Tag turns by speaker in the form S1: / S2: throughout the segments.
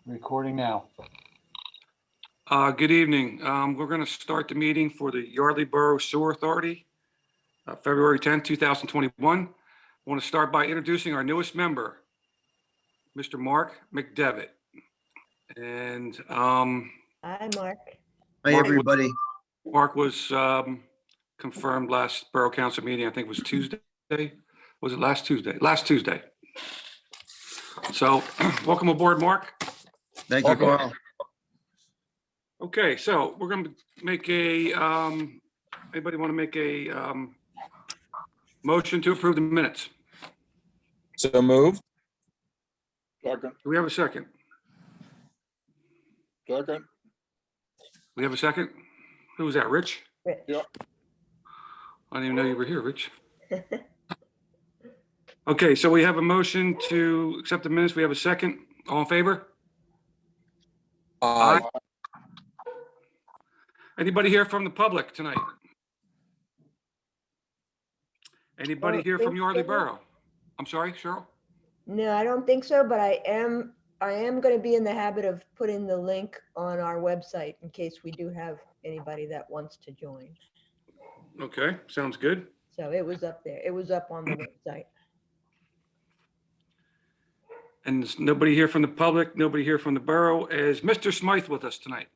S1: Recording now.
S2: Good evening. We're going to start the meeting for the Yardley Borough Sewer Authority, February 10th, 2021. I want to start by introducing our newest member, Mr. Mark McDevitt. And
S3: Hi, Mark.
S4: Hi, everybody.
S2: Mark was confirmed last Borough Council meeting. I think it was Tuesday. Was it last Tuesday? Last Tuesday. So welcome aboard, Mark.
S4: Thank you, Carl.
S2: Okay, so we're going to make a, anybody want to make a motion to approve the minutes?
S5: So moved.
S6: Second,
S2: Do we have a second?
S6: second,
S2: We have a second? Who was that, Rich?
S3: Rich.
S6: Yep.
S2: I didn't even know you were here, Rich. Okay, so we have a motion to accept the minutes. We have a second. All in favor?
S5: Aye.
S2: Anybody here from the public tonight? Anybody
S3: Don't
S2: here from
S3: think
S2: Yardley
S3: so.
S2: Borough? I'm sorry, Cheryl?
S3: No, I don't think so, but I am going to be in the habit of putting the link on our website in case we do have anybody that wants to join.
S2: Okay, sounds good.
S3: So it was up there. It was up on the website.
S2: And there's nobody here from the public, nobody here from the borough. Is Mr. Smythe with us tonight?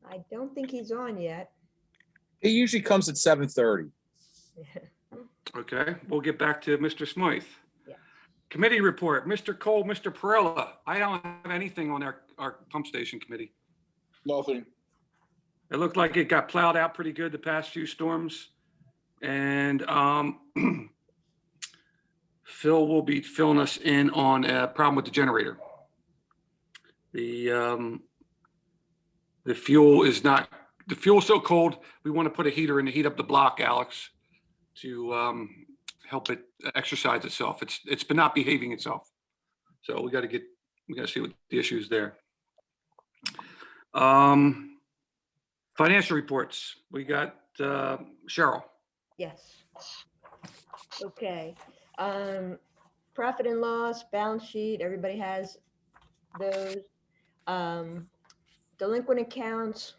S3: I don't think he's on yet.
S5: He usually comes at 7:30.
S2: Okay, we'll get back to Mr. Smythe.
S3: Yeah.
S2: Committee report, Mr. Cole, Mr. Perella. I don't have anything on our pump station committee.
S6: nothing.
S2: It looked like it got plowed out pretty good the past few storms. And Phil will be filling us in on a problem with the generator. The fuel is not, the fuel's so cold, we want to put a heater in to heat up the block, Alex, to help it exercise itself. It's been not behaving itself. So we got to see what the issue is there. Financial reports. We got Cheryl.
S3: Yes. Okay. Profit and loss, balance sheet, everybody has those. Delinquent accounts.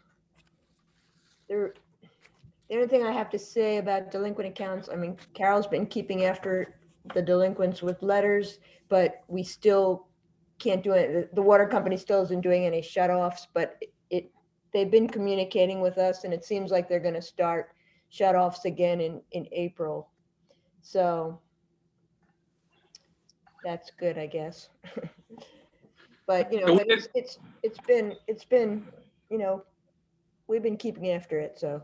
S3: The only thing I have to say about delinquent accounts, I mean, Carol's been keeping after the delinquents with letters, but we still can't do it. The water company still isn't doing any shutoffs, but they've been communicating with us, and it seems like they're going to start shutoffs again in April. So that's good, I guess. But but it's been, we've been keeping after it. So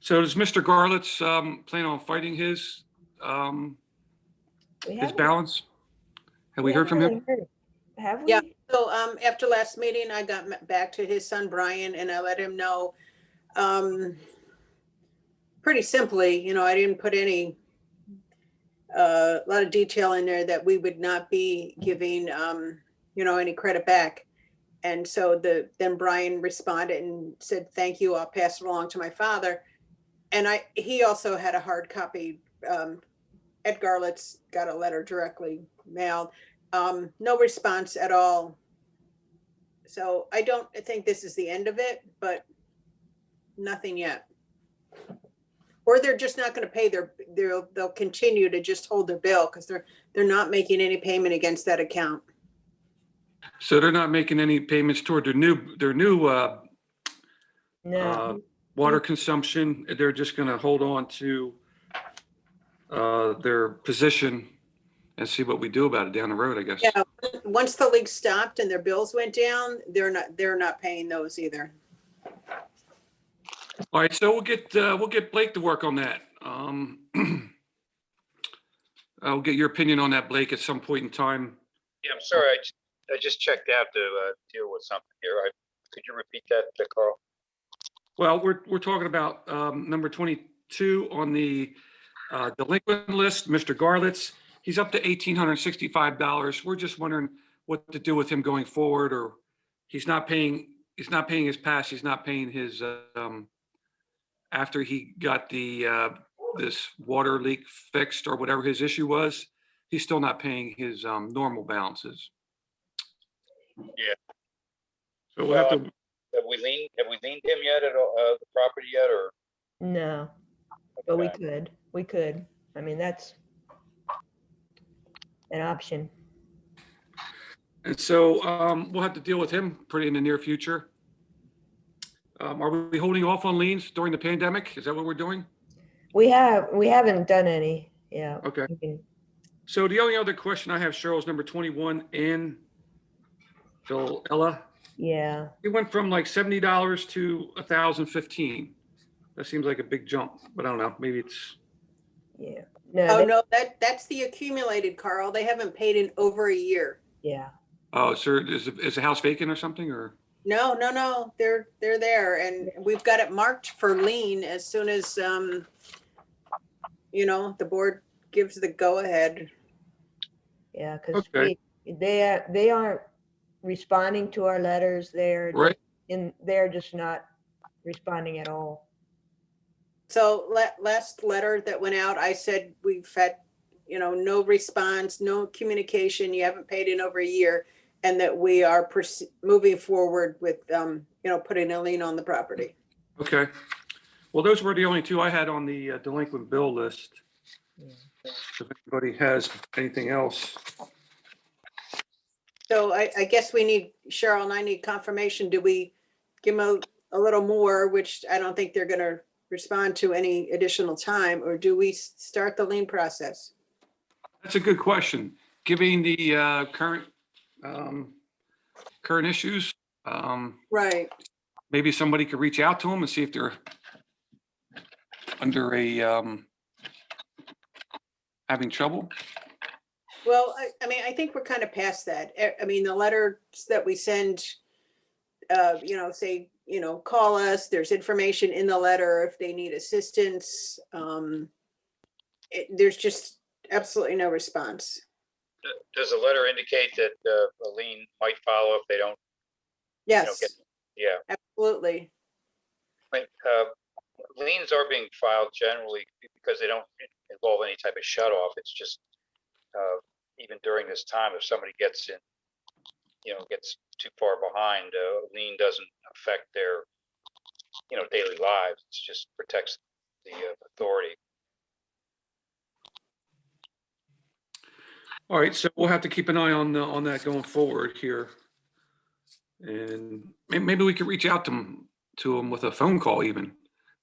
S2: So does Mr. Garlitz plan on fighting his
S3: haven't-
S2: balance? Have we heard from
S3: haven't
S2: him?
S3: really heard it. Have we?
S7: Yeah. So after last meeting, I got back to his son, Brian, and I let him know pretty simply, I didn't put any a lot of detail in there that we would not be giving any credit back. And so then Brian responded and said, thank you, I'll pass it along to my father. And he also had a hard copy. Ed Garlitz got a letter directly mailed. No response at all. So I don't think this is the end of it, but nothing yet. Or they're just not going to pay they'll continue to just hold their bill because they're not making any payment against that account.
S2: So they're not making any payments toward their new
S3: No.
S2: water consumption. They're just going to hold on to their position and see what we do about it down the road, I guess.
S7: Yeah, once the leak stopped and their bills went down, they're not paying those either.
S2: All right, so we'll get Blake to work on that. I'll get your opinion on that, Blake, at some point in time.
S8: Yeah, I'm sorry. I just checked out to deal with something here. Could you repeat that, Carl?
S2: Well, we're talking about number 22 on the delinquent list, Mr. Garlitz. He's up to $1,865. We're just wondering what to do with him going forward, or he's not paying his past. He's not paying his after he got the this water leak fixed or whatever his issue was. He's still not paying his normal balances. So we'll have to,
S8: Have we leaned him yet at all, the property yet, or?
S3: No, but we
S8: Okay.
S3: could. I mean, that's an option.
S2: and so we'll have to deal with him pretty in the near future. Are we holding off on liens during the pandemic? Is that what we're doing?
S3: We haven't done any, yeah.
S2: Okay.
S3: We can-
S2: So the only other question I have, Cheryl, is number 21, Ann Ella.
S3: Yeah,
S2: It went from like $70 to $1,015. That seems like a big jump, but I don't know, maybe it's,
S3: yeah. No,
S7: Oh,
S3: they-
S7: no, that's the accumulated, Carl. They haven't paid in over a year.
S3: yeah,
S2: oh, sir, is the house vacant or something, or?
S7: No, they're there, and we've got it marked for lien as soon as, the board gives the go-ahead.
S3: yeah, because
S2: Okay.
S3: they aren't responding to our letters.
S2: Right.
S3: They're just not responding at all.
S7: So last letter that went out, I said, we've had, no response, no communication, you haven't paid in over a year, and that we are moving forward with, putting a lien on the property.
S2: Okay. Well, those were the only two I had on the delinquent bill list.
S3: Yeah.
S2: If anybody has anything else.
S7: So I guess Cheryl and I need confirmation. Do we give them a little more, which I don't think they're gonna respond to any additional time, or do we start the lien process?
S2: That's a good question. Given the current issues,
S7: Right.
S2: maybe somebody could reach out to them and see if they're under having trouble.
S7: Well, I think we're kind of past that. I mean, the letters that we send, say, call us, there's information in the letter if they need assistance. There's just absolutely no response.
S8: Does the letter indicate that a lien might follow if they don't,
S7: Yes,
S8: yeah,
S7: absolutely.
S8: like, liens are being filed generally because they don't involve any type of shut off. It's just, even during this time, if somebody gets in, gets too far behind, a lien doesn't affect their, daily lives. It just protects the authority.
S2: All right, so we'll have to keep an eye on that going forward here. And maybe we could reach out to them with a phone call even.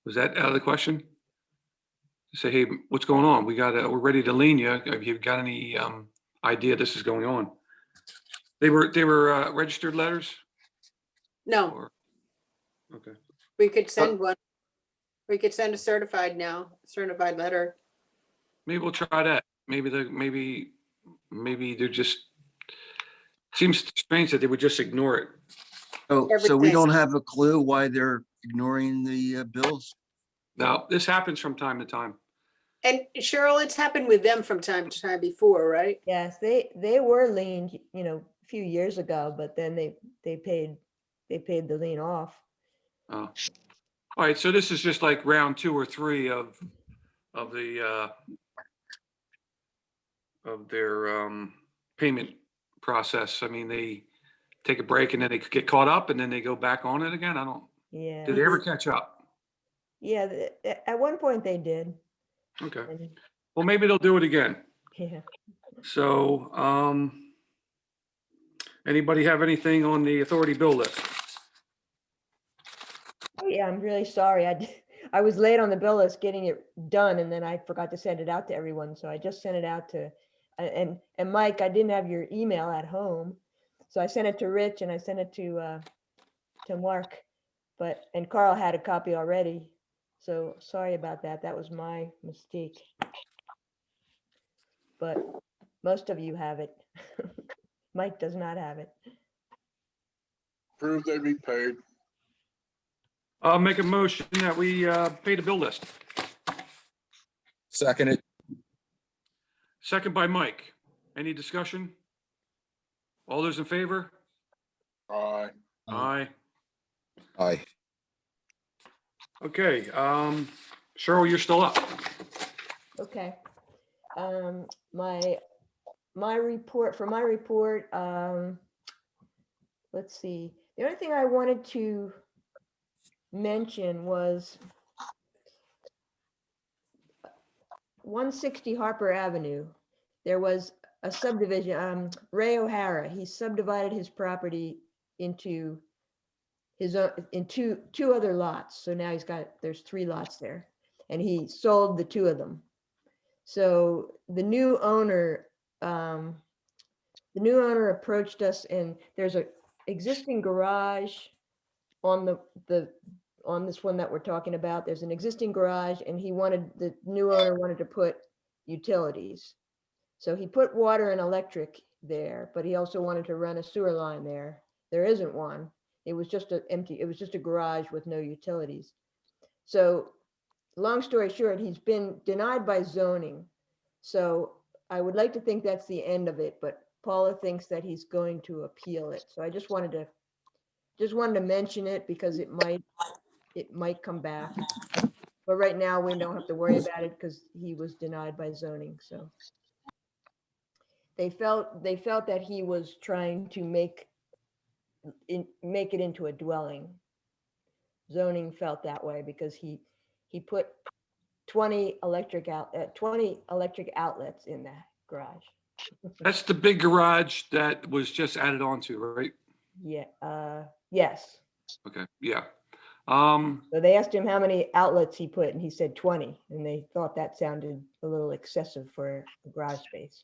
S2: Was that out of the question? Say, hey, what's going on? We're ready to lien you. Have you got any idea this is going on? They were registered letters?
S7: No,
S2: Or okay.
S7: we could send one. We could send a certified letter.
S2: Maybe we'll try that. Maybe they're just, seems strange that they would just ignore it.
S4: So we
S7: Everything.
S4: don't have a clue why they're ignoring the bills?
S2: Now, this happens from time to time.
S7: And Cheryl, it's happened with them from time to time before, right?
S3: Yes, they were liened, a few years ago, but then they paid the lien off.
S2: All right, so this is just like round 2 or 3 of their payment process. I mean, they take a break and then they get caught up and then they go back on it again.
S3: Yeah.
S2: Did they ever catch up?
S3: Yeah, at one point they did.
S2: Okay,
S3: and-
S2: well, maybe they'll do it again.
S3: Yeah.
S2: So, anybody have anything on the authority bill list?
S3: Oh, yeah, I'm really sorry. I was late on the bill list getting it done, and then I forgot to send it out to everyone. So I just sent it out to, and Mike, I didn't have your email at home. So I sent it to Rich and I sent it to Mark, and Carl had a copy already. So sorry about that. That was my mistake. But most of you have it. Mike does not have it.
S6: Prove they be paid.
S2: I'll make a motion that we pay the bill list.
S5: Second it.
S2: Second by Mike. Any discussion? All those in favor?
S6: Aye.
S2: Aye.
S5: Aye.
S2: Okay, Cheryl, you're still up.
S3: Okay. My report, let's see. The only thing I wanted to mention was 160 Harper Avenue. There was a subdivision, Ray O'Hara, he subdivided his property into his own, in two other lots. So now there's 3 lots there, and he sold the 2 of them. So the new owner approached us, and there's a existing garage on on this one that we're talking about. There's an existing garage, and the new owner wanted to put utilities. So he put water and electric there, but he also wanted to run a sewer line there. There isn't one. It was just a garage with no utilities. So long story short, he's been denied by zoning. So I would like to think that's the end of it, but Paula thinks that he's going to appeal it. So I just wanted to mention it because it might come back. But right now we don't have to worry about it because he was denied by zoning. So they felt that he was trying to make it into a dwelling. Zoning felt that way because he put 20 electric outlets in that garage.
S2: That's the big garage that was just added onto, right?
S3: Yeah, yes.
S2: Okay, yeah.
S3: So they asked him how many outlets he put, and he said 20, and they thought that sounded a little excessive for a garage space.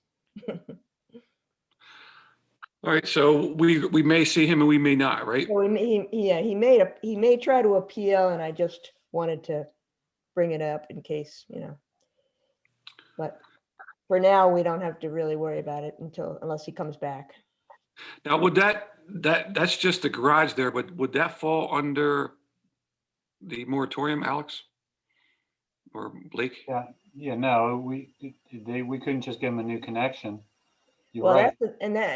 S2: All right, so we may see him and we may not, right?
S3: So he may try to appeal, and I just wanted to bring it up in case, but for now, we don't have to really worry about it unless he comes back.
S2: Now, would that's just the garage there, but would that fall under the moratorium, Alex? Or Blake?
S1: Yeah, no, we couldn't just give him a new connection. You're
S3: Well,
S1: right.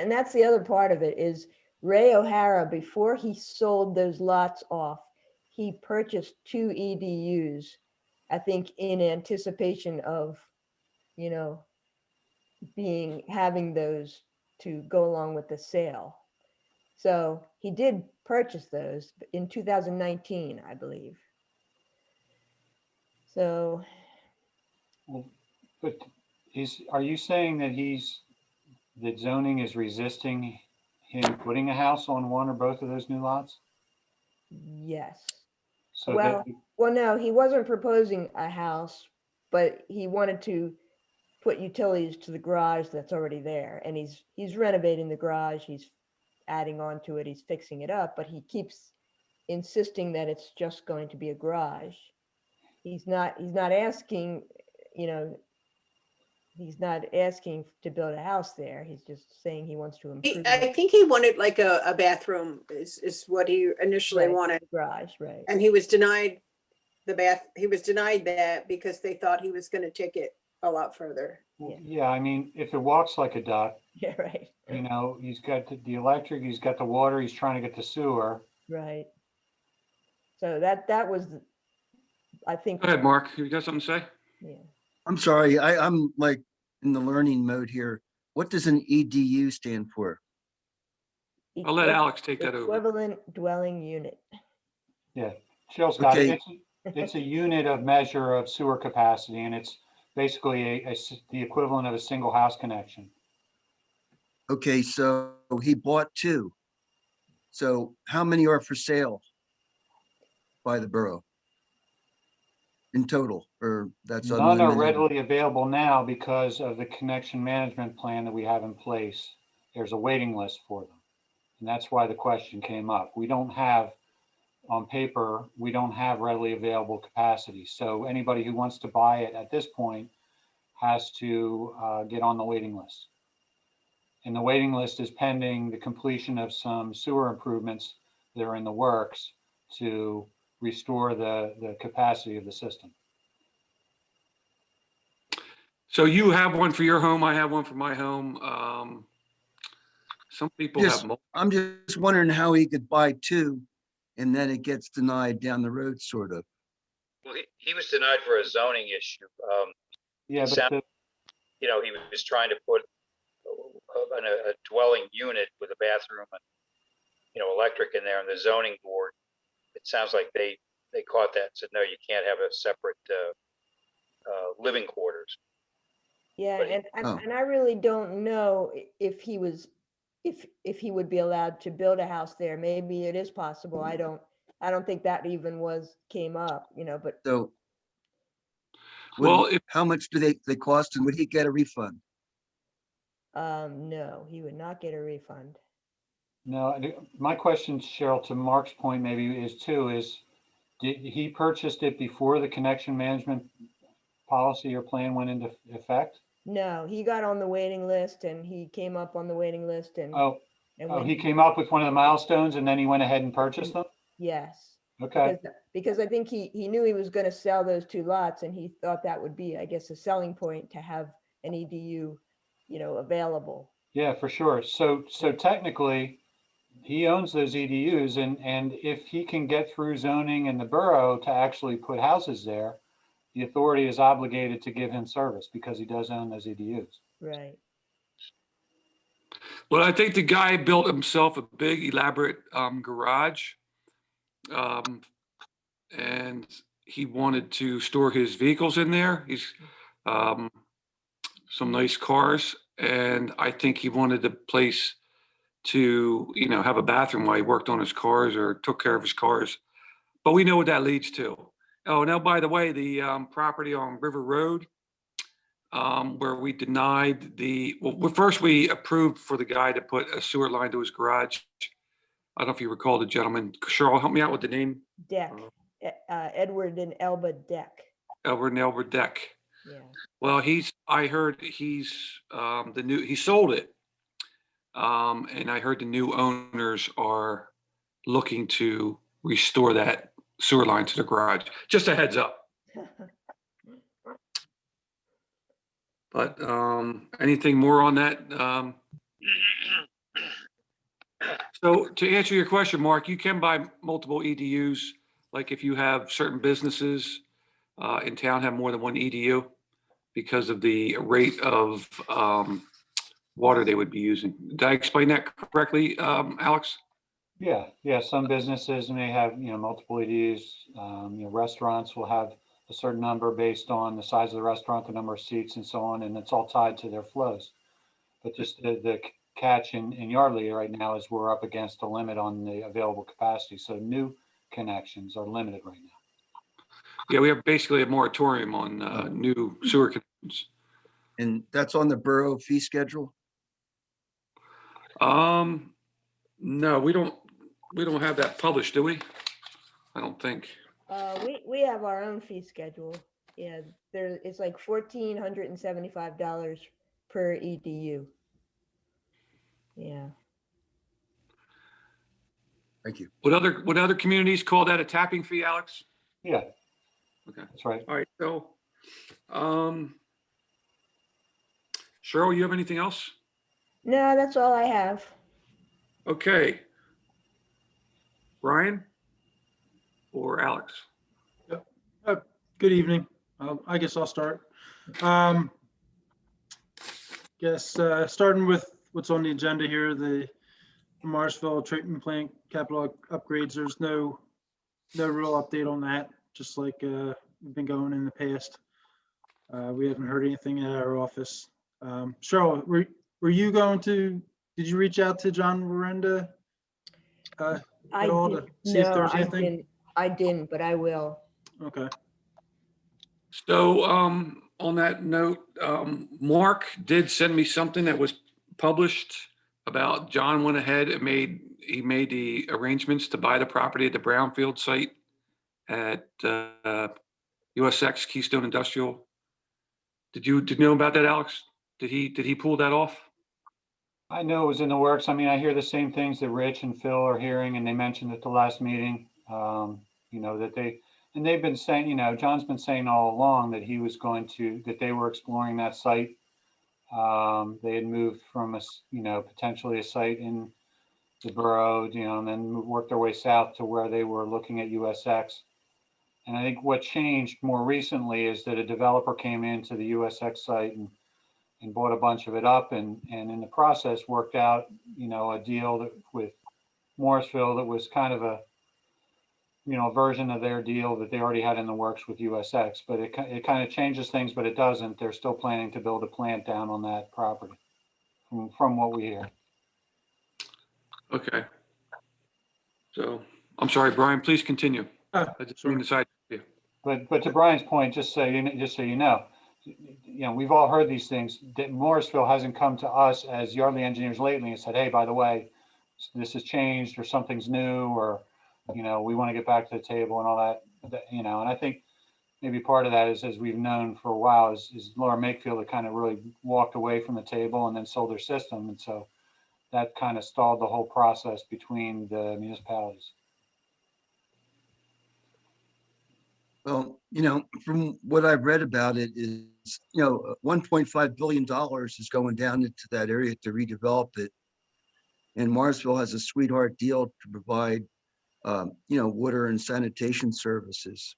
S3: that's the other part of it is Ray O'Hara, before he sold those lots off, he purchased 2 EDUs, I think in anticipation of, having those to go along with the sale. So he did purchase those in 2019, I believe. So,
S1: Well, but are you saying that zoning is resisting him putting a house on one or both of those new lots?
S3: yes.
S1: So
S3: Well, no, he wasn't proposing a house, but he wanted to put utilities to the garage that's already there. And he's renovating the garage, he's adding on to it, he's fixing it up, but he keeps insisting that it's just going to be a garage. He's not asking, he's not asking to build a house there. He's just saying he wants to improve
S7: I think he wanted like a bathroom is what he initially
S3: the
S7: wanted.
S3: garage, right?
S7: And he was denied that because they thought he was going to take it a lot further.
S1: yeah, I mean, if it walks like a duck,
S3: Yeah, right,
S1: he's got the electric, he's got the water, he's trying to get the sewer.
S3: right. So that was, I think.
S2: Go ahead, Mark. You got something to say?
S3: Yeah.
S4: I'm sorry, I'm like in the learning mode here. What does an EDU stand for?
S2: I'll let Alex take that over.
S3: Equivalent dwelling unit.
S1: Jill's got it.
S4: Okay.
S1: It's a unit of measure of sewer capacity, and it's basically the equivalent of a single house connection.
S4: Okay, so he bought 2. So how many are for sale by the borough in total, or that's
S1: None are
S4: unlimited?
S1: readily available now because of the connection management plan that we have in place. There's a waiting list for them. And that's why the question came up. We don't have, on paper, we don't have readily available capacity. So anybody who wants to buy it at this point has to get on the waiting list. And the waiting list is pending the completion of some sewer improvements that are in the works to restore the capacity of the system.
S2: So you have one for your home, I have one for my home. Some people
S4: Yes.
S2: have,
S4: I'm just wondering how he could buy 2 and then it gets denied down the road, sort of.
S8: Well, he was denied for a zoning issue.
S1: Yeah,
S8: Sound-
S1: but
S8: He was trying to put a dwelling unit with a bathroom. electric in there, and the zoning board, it sounds like they caught that and said, no, you can't have a separate living quarters.
S3: Yeah,
S8: But he-
S4: Oh.
S3: and I really don't know if he was, if he would be allowed to build a house there. Maybe it is possible. I don't think that even came up, but
S4: So.
S2: Well, if,
S4: How much do they cost and would he get a refund?
S3: no, he would not get a refund.
S1: No, my question, Cheryl, to Mark's point maybe is too, did he purchased it before the connection management policy or plan went into effect?
S3: No, he got on the waiting list and he came up on the waiting list and.
S1: Oh,
S3: and
S1: oh,
S3: when
S1: he came up with one of the milestones and then he went ahead and purchased them?
S3: Yes.
S1: Okay,
S3: Because I think he knew he was going to sell those 2 lots and he thought that would be, I guess, a selling point to have an EDU, available.
S1: yeah, for sure. So technically, he owns those EDUs and if he can get through zoning and the borough to actually put houses there, the authority is obligated to give him service because he does own those EDUs.
S3: Right.
S2: well, I think the guy built himself a big elaborate garage. And he wanted to store his vehicles in there. He's some nice cars. And I think he wanted the place to, have a bathroom while he worked on his cars or took care of his cars. But we know what that leads to. Oh, now, by the way, the property on River Road, where we denied first we approved for the guy to put a sewer line to his garage. I don't know if you recall the gentleman. Cheryl, help me out with the name.
S3: Deck. Edward and Elba Deck.
S2: Albert Deck.
S3: Yeah.
S2: Well, I heard he sold it. And I heard the new owners are looking to restore that sewer line to the garage. Just a heads up. But anything more on that? So to answer your question, Mark, you can buy multiple EDUs. Like if you have certain businesses in town have more than one EDU because of the rate of water they would be using. Did I explain that correctly, Alex?
S1: Yeah, some businesses may have, multiple EDUs. Restaurants will have a certain number based on the size of the restaurant, the number of seats and so on, and it's all tied to their flows. But just the catch in Yardley right now is we're up against a limit on the available capacity. So new connections are limited right now.
S2: Yeah, we have basically a moratorium on new sewer connections.
S4: And that's on the borough fee schedule?
S2: No, we don't have that published, do we? I don't think.
S3: We have our own fee schedule. Yeah, it's like $1,475 per EDU. Yeah.
S4: Thank you.
S2: What other communities call that a tapping fee, Alex?
S1: Yeah.
S2: Okay.
S1: That's right.
S2: All right, so, Cheryl, you have anything else?
S3: No, that's all I have.
S2: Okay. Brian or Alex?
S9: Good evening. I guess I'll start. Starting with what's on the agenda here, the Marsville treatment plant capital upgrades. There's no real update on that, just like we've been going in the past. We haven't heard anything at our office. Cheryl, were you did you reach out to John Miranda at all to see if there's anything?
S3: I didn't, but I will.
S9: Okay.
S2: So on that note, Mark did send me something that was published about John went ahead and made the arrangements to buy the property at the Brownfield site at USX Keystone Industrial. Did you know about that, Alex? Did he pull that off?
S1: I know it was in the works. I mean, I hear the same things that Rich and Phil are hearing, and they mentioned at the last meeting, and they've been saying, John's been saying all along that that they were exploring that site. They had moved from potentially a site in the borough, and then worked their way south to where they were looking at USX. And I think what changed more recently is that a developer came into the USX site and bought a bunch of it up and in the process worked out, a deal with Morrisville that was kind of a, version of their deal that they already had in the works with USX, but it kind of changes things, but it doesn't. They're still planning to build a plant down on that property from what we hear.
S2: Okay. So, I'm sorry, Brian, please continue.
S9: Ah,
S2: I just
S9: sure.
S2: bring this idea.
S1: But to Brian's point, just so you know, we've all heard these things. That Morrisville hasn't come to us as Yardley engineers lately and said, hey, by the way, this has changed or something's new, or, we want to get back to the table and all that, and I think maybe part of that is, as we've known for a while, is Laura Makefield that kind of really walked away from the table and then sold their system. And so that kind of stalled the whole process between the municipalities.
S4: Well, from what I've read about it is, $1.5 billion is going down into that area to redevelop it. And Morrisville has a sweetheart deal to provide, water and sanitation services.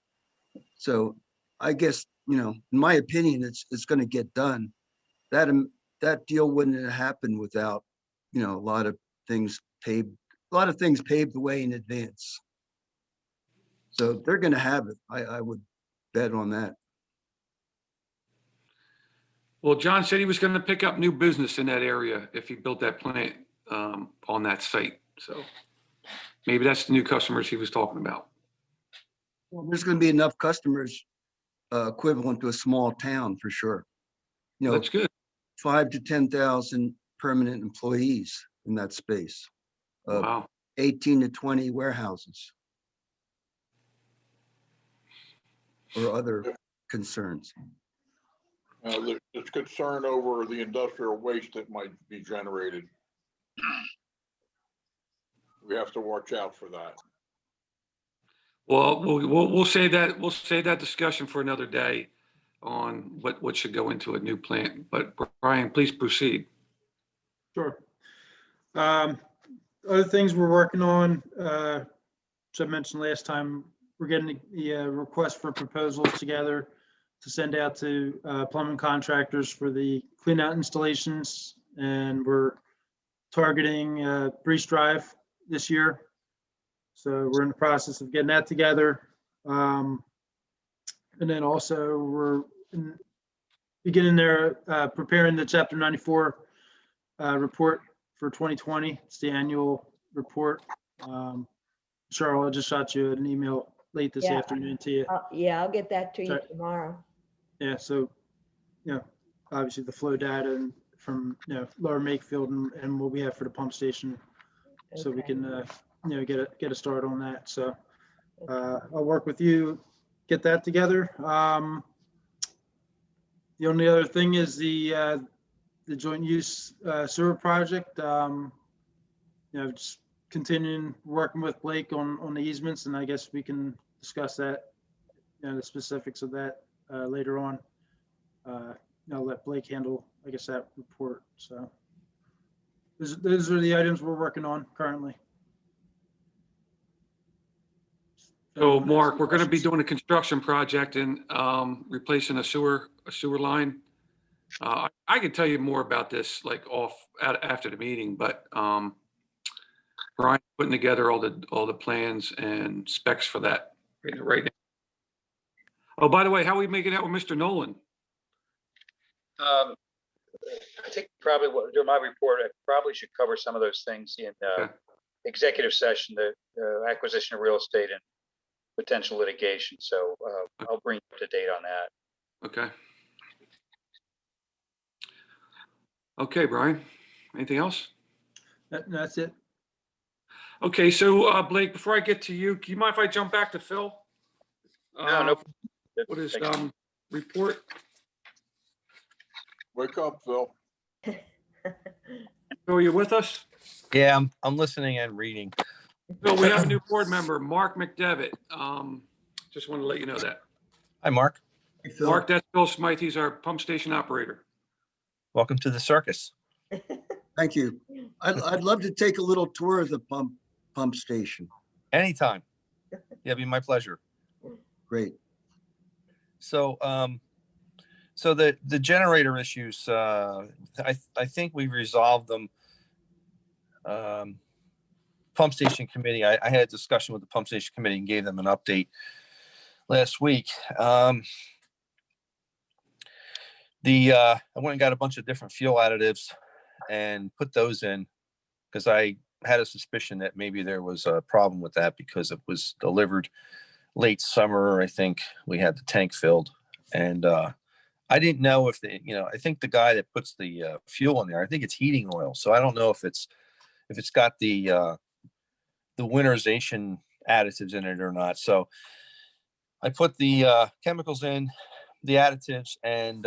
S4: So I guess, in my opinion, it's going to get done. That deal wouldn't have happened without, a lot of things paved the way in advance. So they're going to have it. I would bet on that.
S2: Well, John said he was going to pick up new business in that area if he built that plant on that site. So maybe that's the new customers he was talking about.
S4: Well, there's going to be enough customers equivalent to a small town for sure.
S2: That's good.
S4: 5 to 10,000 permanent employees in that space.
S2: Wow.
S4: 18 to 20 warehouses. Or other concerns.
S6: There's concern over the industrial waste that might be generated. We have to watch out for that.
S2: Well, we'll say that we'll save that discussion for another day on what should go into a new plant. But Brian, please proceed.
S9: Sure. Other things we're working on, which I mentioned last time, we're getting the request for proposals together to send out to plumbing contractors for the clean out installations. And we're targeting Breeze Drive this year. So we're in the process of getting that together. And then also we're beginning there, preparing the Chapter 94 report for 2020. It's the annual report. Cheryl, I just shot you an email late this
S3: Yeah.
S9: afternoon to you.
S3: Yeah, I'll get that to you
S9: Sorry.
S3: tomorrow.
S9: Yeah, so, obviously the flow data from, Lower Makefield and what we have for the pump station. So we
S3: Okay.
S9: can, get a start on that. So I'll work with you, get that together. The only other thing is the joint use sewer project. Just continuing working with Blake on the easements, and I guess we can discuss that, the specifics of that later on. I'll let Blake handle, I guess, that report. So those are the items we're working on currently.
S2: So Mark, we're going to be doing a construction project and replacing a sewer line. I can tell you more about this after the meeting, but Brian putting together all the plans and specs for that right now. Oh, by the way, how are we making out with Mr. Nolan?
S8: I think probably during my report, I probably should cover some of those things in
S2: Okay.
S8: executive session, the acquisition of real estate and potential litigation. So I'll bring you up to date on that.
S2: Okay. Okay, Brian, anything else?
S9: That's it.
S2: Okay, so Blake, before I get to you, can you mind if I jump back to Phil?
S8: No.
S2: What is
S8: Thanks.
S2: report?
S6: Wake up, Phil.
S2: Phil, are you with us?
S10: Yeah, I'm listening and reading.
S2: Phil, we have a new board member, Mark McDevitt. Just want to let you know that.
S10: Hi, Mark.
S4: Hey, Phil.
S2: Mark, that's Phil Smythe. He's our pump station operator.
S10: Welcome to the circus.
S4: Thank you. I'd love to take a little tour of the pump station.
S10: Anytime. Yeah, it'd be my pleasure.
S4: Great.
S10: So, so the generator issues, I think we resolved them pump station committee, I had a discussion with the pump station committee and gave them an update last week. I went and got a bunch of different fuel additives and put those in because I had a suspicion that maybe there was a problem with that because it was delivered late summer. I think we had the tank filled, and I didn't know if I think the guy that puts the fuel in there, I think it's heating oil. So I don't know if it's got the winterization additives in it or not. So I put the chemicals in, the additives, and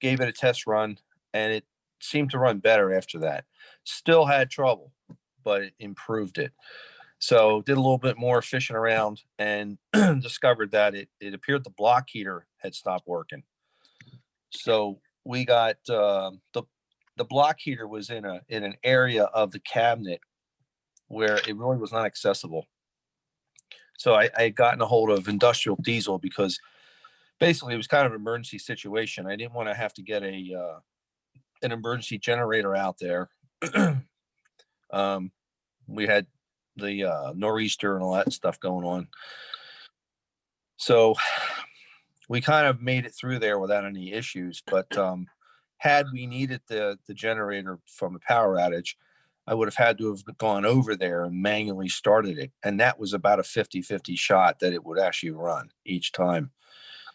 S10: gave it a test run, and it seemed to run better after that. Still had trouble, but it improved it. So did a little bit more fishing around and discovered that it appeared the block heater had stopped working. So we got the block heater was in an area of the cabinet where it really was not accessible. So I had gotten a hold of Industrial Diesel because basically it was kind of an emergency situation. I didn't want to have to get an emergency generator out there. We had the nor'easter and all that stuff going on. So we kind of made it through there without any issues. But had we needed the generator from a power outage, I would have had to have gone over there and manually started it. And that was about a 50-50 shot that it would actually run each time.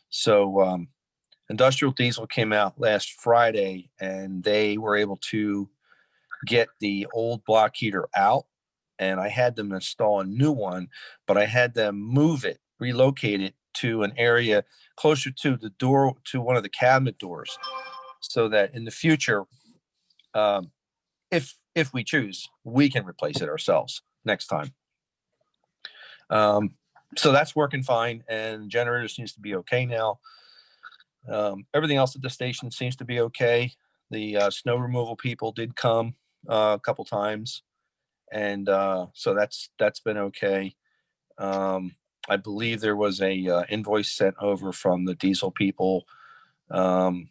S10: So Industrial Diesel came out last Friday and they were able to get the old block heater out. And I had them install a new one, but I had them move it, relocate it to an area closer to the door, to one of the cabinet doors, so that in the future, if we choose, we can replace it ourselves next time. So that's working fine, and generator seems to be okay now. Everything else at the station seems to be okay. The snow removal people did come a couple times. And so that's been okay. I believe there was a invoice sent over from the diesel people to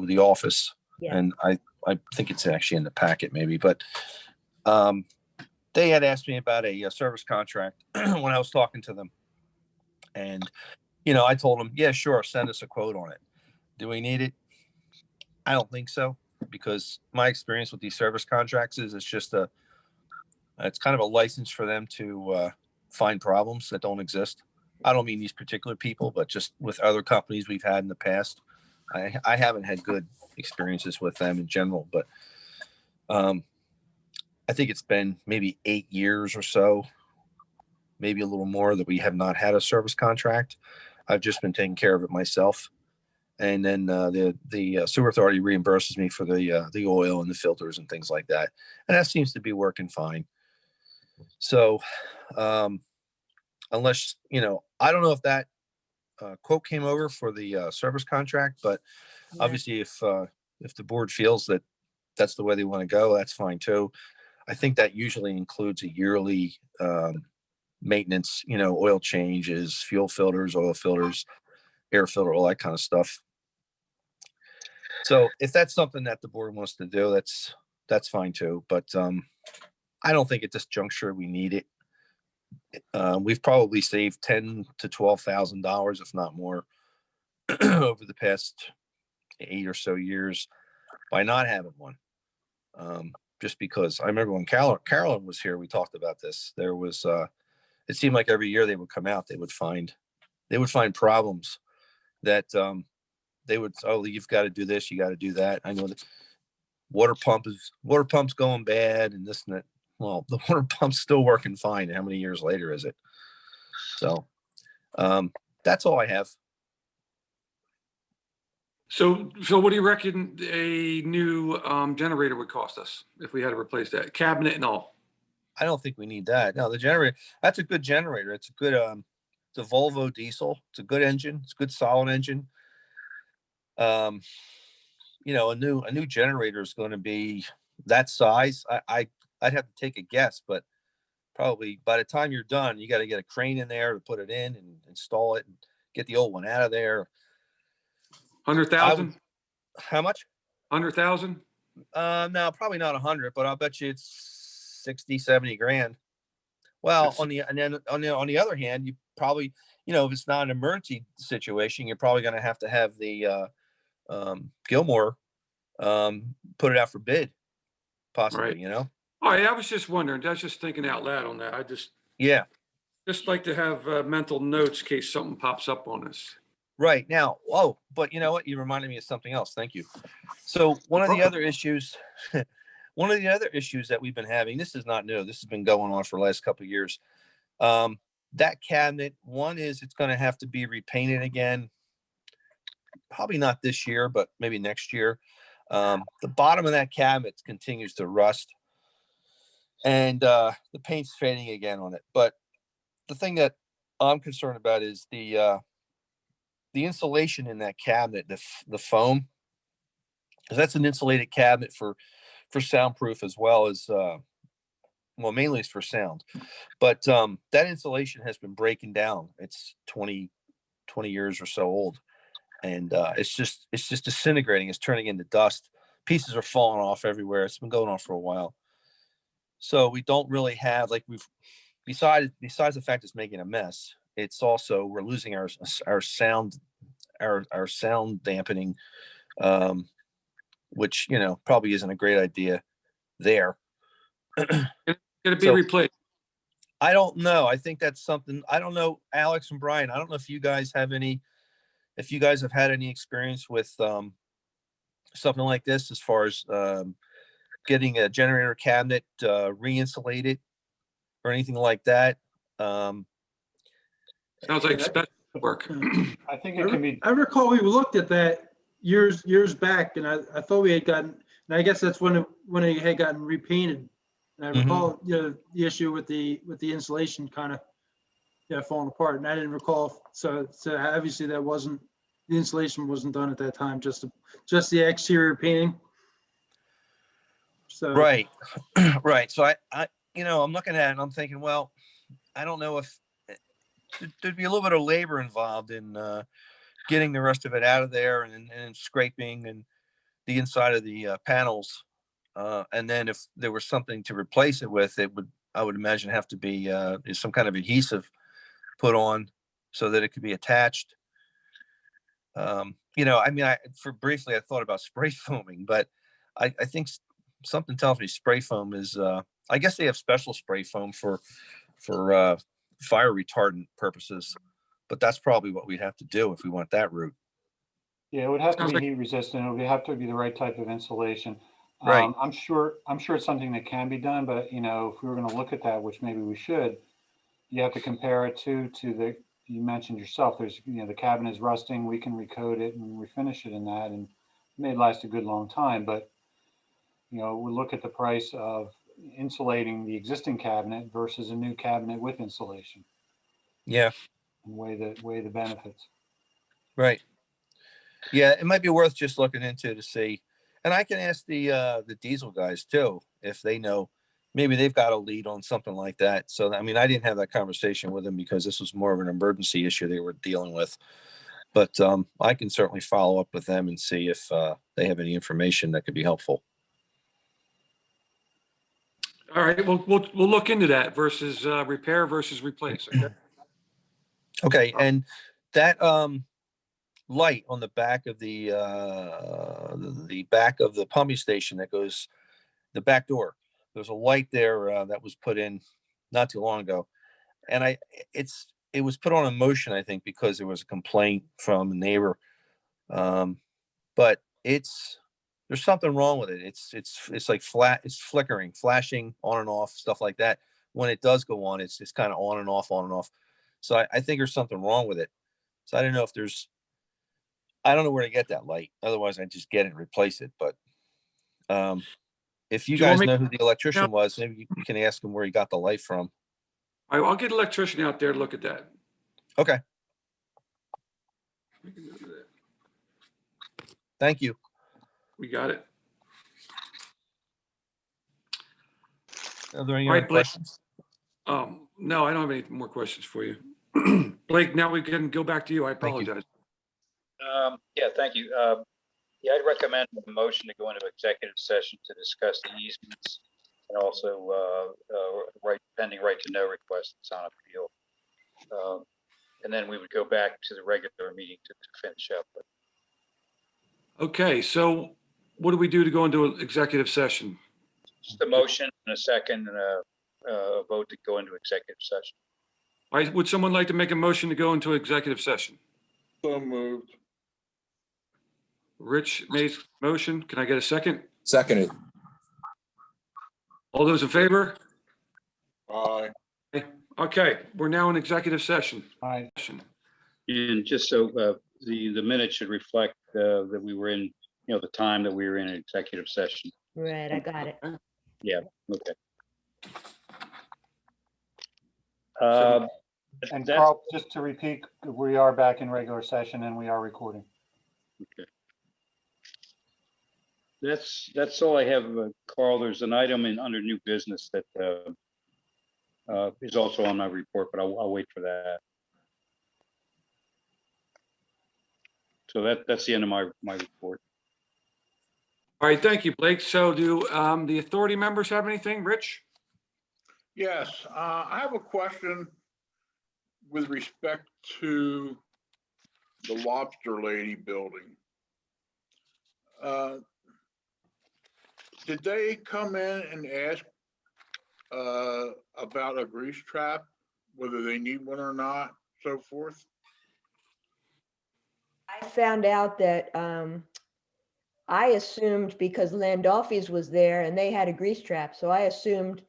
S10: the office,
S3: Yeah.
S10: and I think it's actually in the packet maybe. But they had asked me about a service contract when I was talking to them, and I told them, yeah, sure, send us a quote on it. Do we need it? I don't think so, because my experience with these service contracts is it's kind of a license for them to find problems that don't exist. I don't mean these particular people, but just with other companies we've had in the past. I haven't had good experiences with them in general, but I think it's been maybe 8 years or so, maybe a little more, that we have not had a service contract. I've just been taking care of it myself. And then the sewer authority reimburses me for the oil and the filters and things like that. And that seems to be working fine. So unless, I don't know if that quote came over for the service contract, but
S3: Yeah.
S10: obviously if the board feels that that's the way they want to go, that's fine too. I think that usually includes a yearly maintenance, oil changes, fuel filters, oil filters, air filter, all that kind of stuff. So if that's something that the board wants to do, that's fine too. But I don't think at this juncture we need it. We've probably saved $10,000 to $12,000, if not more, over the past 8 or so years by not having one. Just because I remember when Carolyn was here, we talked about this. There was it seemed like every year they would come out, they would find problems that they would, oh, you've got to do this, you got to do that. I know that water pump's going bad and this and that. Well, the water pump's still working fine. How many years later is it? So that's all I have.
S2: So what do you reckon a new generator would cost us if we had to replace that cabinet and all?
S10: I don't think we need that. No, the generator, that's a good generator. It's a good, it's a Volvo diesel. It's a good engine. It's a good solid engine. A new generator is going to be that size. I'd have to take a guess, but probably by the time you're done, you got to get a crane in there to put it in and install it and get the old one out of there.
S2: 100,000?
S10: How much?
S2: 100,000?
S10: No, probably not 100, but I'll bet you it's 60, 70 grand. Well, and then on the other hand, you probably, if it's not an emergency situation, you're probably going to have the Gilmore put it out for bid, possibly,
S2: Right. Oh, yeah, I was just wondering. I was just thinking out loud on that. I
S10: Yeah,
S2: just like to have mental notes in case something pops up on us.
S10: right now. Oh, but you know what? You reminded me of something else. Thank you. So one of the other issues, one of the other issues that we've been having, this is not new. This has been going on for the last couple of years. That cabinet, one is it's going to have to be repainted again. Probably not this year, but maybe next year. The bottom of that cabinet continues to rust, and the paint's fading again on it. But the thing that I'm concerned about is the insulation in that cabinet, the foam, because that's an insulated cabinet for soundproof as well as well, mainly it's for sound. But that insulation has been breaking down. It's 20 years or so old, and it's just disintegrating. It's turning into dust. Pieces are falling off everywhere. It's been going on for a while. So we don't really have, like, besides the fact it's making a mess, it's also, we're losing our sound, our sound dampening, which, probably isn't a great idea there.
S2: Can it be
S10: So-
S2: replaced?
S10: I don't know. I think that's something, I don't know, Alex and Brian, I don't know if you guys have had any experience with something like this, as far as getting a generator cabinet re-insulated or anything like that.
S2: Sounds like special work.
S1: I think it can be,
S9: I recall we looked at that years back, and I thought we had gotten, and I guess that's when it had gotten repainted. And I recall, the issue with the insulation kind of falling apart, and I didn't recall. So obviously the insulation wasn't done at that time, just the exterior painting. So
S10: Right. Right. So I I'm looking at it and I'm thinking, well, I don't know if there'd be a little bit of labor involved in getting the rest of it out of there and scraping and the inside of the panels. And then if there was something to replace it with, I would imagine, have to be some kind of adhesive put on so that it could be attached. I briefly I thought about spray foaming, but I think something tells me spray foam is, I guess they have special spray foam for fire retardant purposes, but that's probably what we'd have to do if we went that route.
S1: yeah, it would have to
S2: Sounds
S1: be
S2: like-
S1: heat resistant. It would have to be the right type of insulation.
S10: Right.
S1: I'm sure it's something that can be done, but if we were going to look at that, which maybe we should, you have to compare it to you mentioned yourself, there's, the cabinet is rusting, we can recoat it and refinish it in that, and it may last a good long time, but we look at the price of insulating the existing cabinet versus a new cabinet with insulation
S10: Yeah.
S1: and weigh the benefits.
S10: Right. Yeah, it might be worth just looking into to see. And I can ask the diesel guys too, if they know, maybe they've got a lead on something like that. So, I didn't have that conversation with them because this was more of an emergency issue they were dealing with. But I can certainly follow up with them and see if they have any information that could be helpful.
S2: All right, we'll look into that versus repair versus replace. Okay?
S10: Okay, and that light on the back of the back of the pumping station that goes the back door, there's a light there that was put in not too long ago, and it was put on in motion, I think, because there was a complaint from a neighbor, but there's something wrong with it. It's like flat, it's flickering, flashing on and off, stuff like that. When it does go on, it's kind of on and off. So I think there's something wrong with it. So I don't know I don't know where to get that light. Otherwise, I'd just get it and replace it. But if you
S2: Do you want
S10: guys
S2: me-
S10: know who the electrician was, maybe you can ask him where he got the light from.
S2: All right, I'll get an electrician out there to look at that.
S10: Okay, thank you.
S2: We got it.
S10: Are there any
S2: All right,
S10: other
S2: Blake.
S10: questions?
S2: No, I don't have any more questions for you. Blake, now we can go back to you. I
S10: Thank you.
S2: apologize.
S8: Yeah, thank you. Yeah, I'd recommend a motion to go into executive session to discuss the easements and also pending right to know request that's on appeal. And then we would go back to the regular meeting to finish up.
S2: Okay, so what do we do to go into an executive session?
S8: Just a motion and a second and a vote to go into executive session.
S2: All right, would someone like to make a motion to go into executive session?
S6: So moved.
S2: Rich made a motion. Can I get a second?
S5: Seconded.
S2: All those in favor?
S6: Aye.
S2: Okay, we're now in executive session.
S1: All right,
S8: And just so the minutes should reflect that we were in, the time that we were in an executive session.
S3: Right, I got it.
S8: Okay.
S1: and
S8: That's-
S1: Carl, just to repeat, we are back in regular session and we are recording.
S8: That's all I have, Carl. There's an item under new business that is also on my report, but I'll wait for that. So that's the end of my report.
S2: All right, thank you, Blake. So do the authority members have anything? Rich?
S6: Yes, I have a question with respect to the Lobster Lady building. Did they come in and ask about a grease trap, whether they need one or not, so forth?
S3: I found out that I assumed because Landolfi's was there and they had a grease trap, so I assumed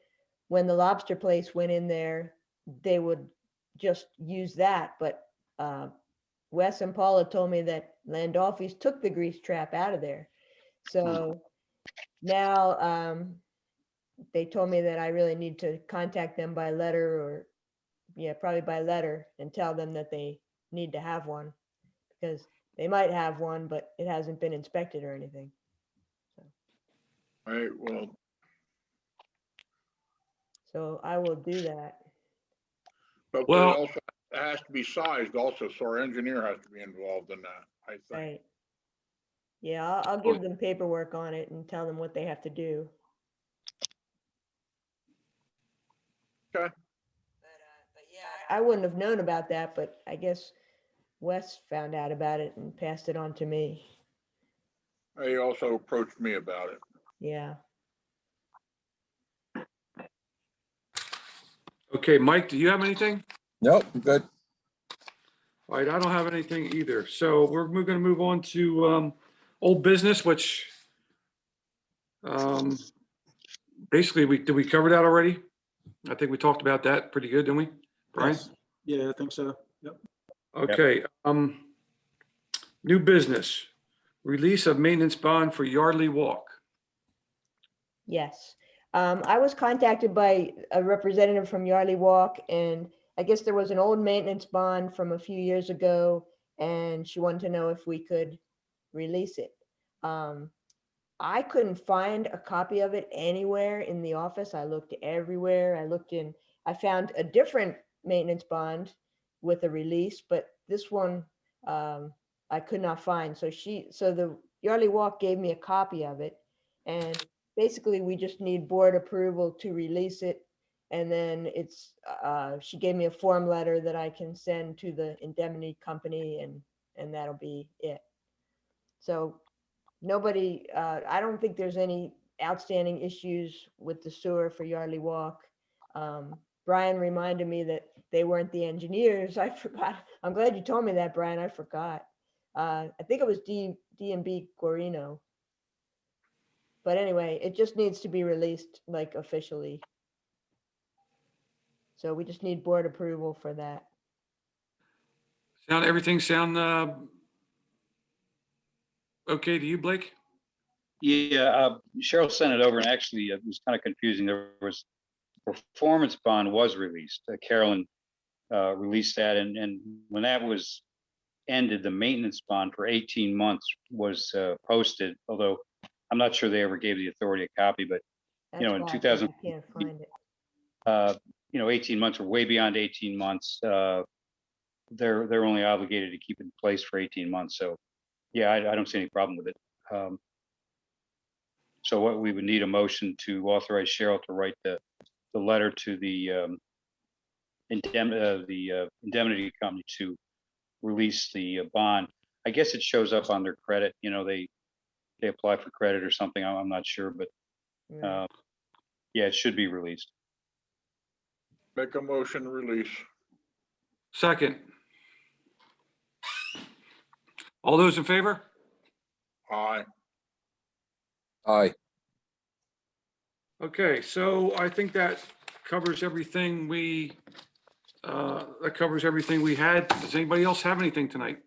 S3: when the lobster place went in there, they would just use that. But Wes and Paula told me that Landolfi's took the grease trap out of there. So now they told me that I really need to contact them by letter, or probably by letter, and tell them that they need to have one, because they might have one, but it hasn't been inspected or anything.
S6: All right, well,
S3: So I will do that.
S6: but they
S2: Well-
S6: also, it has to be sized also, so our engineer has to be involved in that, I think.
S3: Right. Yeah, I'll give them paperwork on it and tell them what they have to do.
S6: Okay.
S3: But yeah, I wouldn't have known about that, but I guess Wes found out about it and passed it on to me.
S6: He also approached me about it.
S3: Yeah.
S2: Okay, Mike, do you have anything?
S5: Nope, I'm good.
S2: All right, I don't have anything either. So we're going to move on to old business, which basically did we cover that already? I think we talked about that pretty good, didn't we, Brian?
S9: Yes. Yeah, I think so. Yep.
S2: Okay, new business, release of maintenance bond for Yardley Walk.
S3: Yes. I was contacted by a representative from Yardley Walk, and I guess there was an old maintenance bond from a few years ago, and she wanted to know if we could release it. I couldn't find a copy of it anywhere in the office. I looked everywhere. I found a different maintenance bond with a release, but this one I could not find. So the Yardley Walk gave me a copy of it, and basically we just need board approval to release it. And then she gave me a form letter that I can send to the indemnity company, and that'll be it. So nobody, I don't think there's any outstanding issues with the sewer for Yardley Walk. Brian reminded me that they weren't the engineers. I forgot. I'm glad you told me that, Brian. I forgot. I think it was D&B Guarino. But anyway, it just needs to be released like officially. So we just need board approval for that.
S2: Everything sound okay to you, Blake?
S8: Yeah, Cheryl sent it over, and actually it was kind of confusing. There was performance bond was released. Carolyn released that, and when that was ended, the maintenance bond for 18 months was posted, although I'm not sure they ever gave the authority a copy, but
S3: That's
S8: in
S3: why I think
S8: 2000,
S3: I can't find it.
S8: 18 months or way beyond 18 months, they're only obligated to keep it in place for 18 months. So yeah, I don't see any problem with it. So what we would need a motion to authorize Cheryl to write the letter to the indemnity company to release the bond. I guess it shows up on their credit, they apply for credit or something. I'm not sure, but
S3: Right.
S8: yeah, it should be released.
S6: Make a motion release.
S2: Second. All those in favor?
S6: Aye.
S5: Aye.
S2: Okay, so I think that covers everything we had. Does anybody else have anything tonight?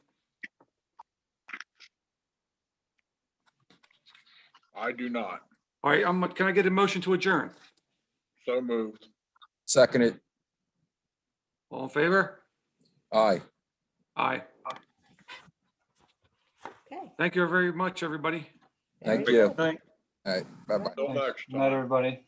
S6: I do not.
S2: All right, can I get a motion to adjourn?
S6: So moved.
S5: Second it.
S2: All in favor?
S5: Aye.
S2: Aye.
S3: Okay.
S2: Thank you very much, everybody.
S5: Thank
S3: Very
S5: you.
S3: good.
S9: Right.
S5: All right. Bye-bye.
S6: Till
S1: Thanks.
S6: next
S1: Good night,
S6: time.
S1: everybody.